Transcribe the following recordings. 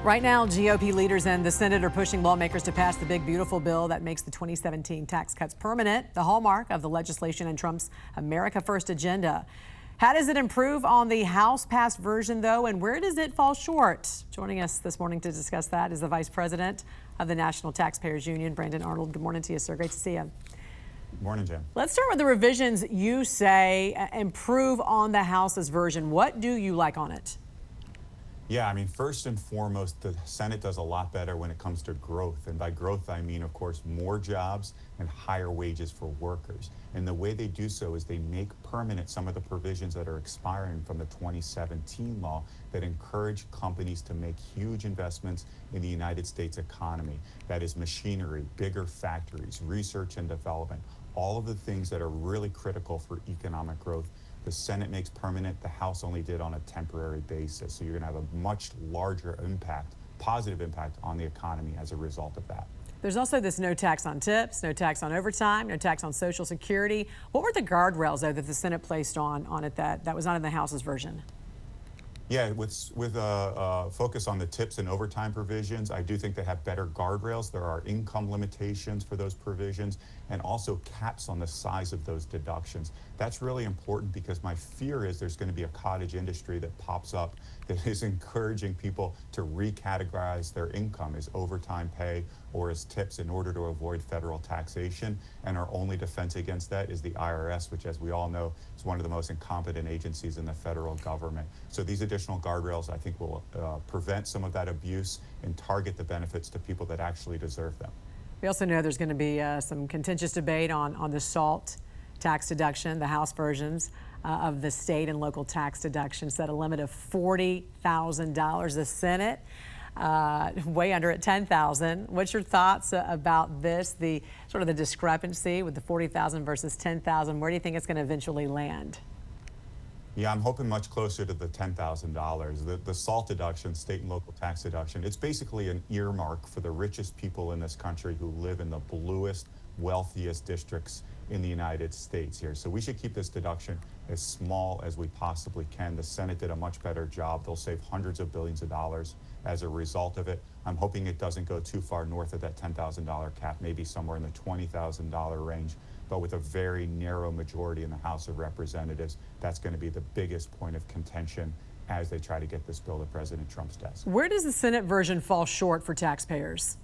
Right now, GOP leaders in the Senate are pushing lawmakers to pass the big, beautiful bill that makes the 2017 tax cuts permanent, the hallmark of the legislation in Trump's America First agenda. How does it improve on the House-passed version, though, and where does it fall short? Joining us this morning to discuss that is the Vice President of the National Taxpayers Union, Brandon Arnold. Good morning to you, sir. Great to see you. Good morning, Jen. Let's start with the revisions you say improve on the House's version. What do you like on it? Yeah, I mean, first and foremost, the Senate does a lot better when it comes to growth. And by growth, I mean, of course, more jobs and higher wages for workers. And the way they do so is they make permanent some of the provisions that are expiring from the 2017 law that encourage companies to make huge investments in the United States economy. That is machinery, bigger factories, research and development, all of the things that are really critical for economic growth. The Senate makes permanent, the House only did on a temporary basis. So you're going to have a much larger impact, positive impact on the economy as a result of that. There's also this no tax on tips, no tax on overtime, no tax on Social Security. What were the guardrails, though, that the Senate placed on it that was not in the House's version? Yeah, with focus on the tips and overtime provisions, I do think they have better guardrails. There are income limitations for those provisions and also caps on the size of those deductions. That's really important because my fear is there's going to be a cottage industry that pops up that is encouraging people to recategorize their income as overtime pay or as tips in order to avoid federal taxation. And our only defense against that is the IRS, which, as we all know, is one of the most incompetent agencies in the federal government. So these additional guardrails, I think, will prevent some of that abuse and target the benefits to people that actually deserve them. We also know there's going to be some contentious debate on the SALT tax deduction. The House versions of the state and local tax deduction set a limit of $40,000. The Senate way under at $10,000. What's your thoughts about this? The sort of the discrepancy with the $40,000 versus $10,000. Where do you think it's going to eventually land? Yeah, I'm hoping much closer to the $10,000. The SALT deduction, state and local tax deduction, it's basically an earmark for the richest people in this country who live in the bluest, wealthiest districts in the United States here. So we should keep this deduction as small as we possibly can. The Senate did a much better job. They'll save hundreds of billions of dollars as a result of it. I'm hoping it doesn't go too far north of that $10,000 cap, maybe somewhere in the $20,000 range. But with a very narrow majority in the House of Representatives, that's going to be the biggest point of contention as they try to get this bill to President Trump's desk. Where does the Senate version fall short for taxpayers?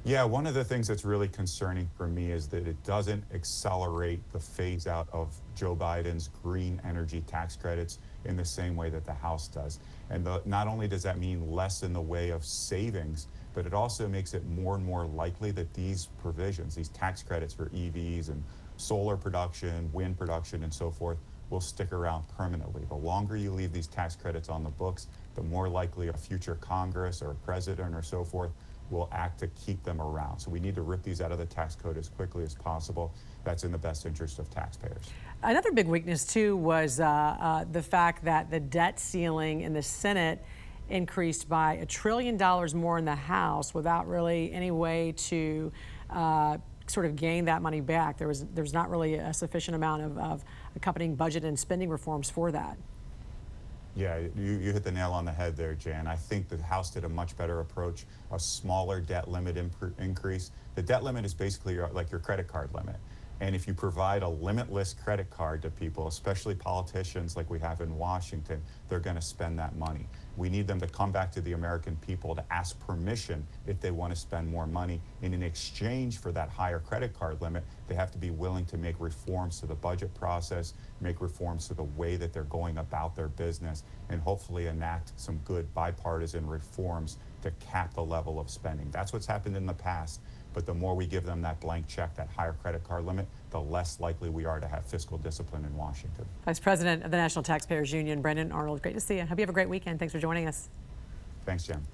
Yeah, one of the things that's really concerning for me is that it doesn't accelerate the phase out of Joe Biden's green energy tax credits in the same way that the House does. And not only does that mean less in the way of savings, but it also makes it more and more likely that these provisions, these tax credits for EVs and solar production, wind production, and so forth, will stick around permanently. The longer you leave these tax credits on the books, the more likely a future Congress or a president or so forth will act to keep them around. So we need to rip these out of the tax code as quickly as possible. That's in the best interest of taxpayers. Another big weakness, too, was the fact that the debt ceiling in the Senate increased by $1 trillion more in the House without really any way to sort of gain that money back. There's not really a sufficient amount of accompanying budget and spending reforms for that. Yeah, you hit the nail on the head there, Jan. I think the House did a much better approach, a smaller debt limit increase. The debt limit is basically like your credit card limit. And if you provide a limitless credit card to people, especially politicians like we have in Washington, they're going to spend that money. We need them to come back to the American people to ask permission if they want to spend more money. And in exchange for that higher credit card limit, they have to be willing to make reforms to the budget process, make reforms to the way that they're going about their business, and hopefully enact some good bipartisan reforms to cap the level of spending. That's what's happened in the past. But the more we give them that blank check, that higher credit card limit, the less likely we are to have fiscal discipline in Washington. Vice President of the National Taxpayers Union, Brandon Arnold, great to see you. Hope you have a great weekend. Thanks for joining us. Thanks, Jen.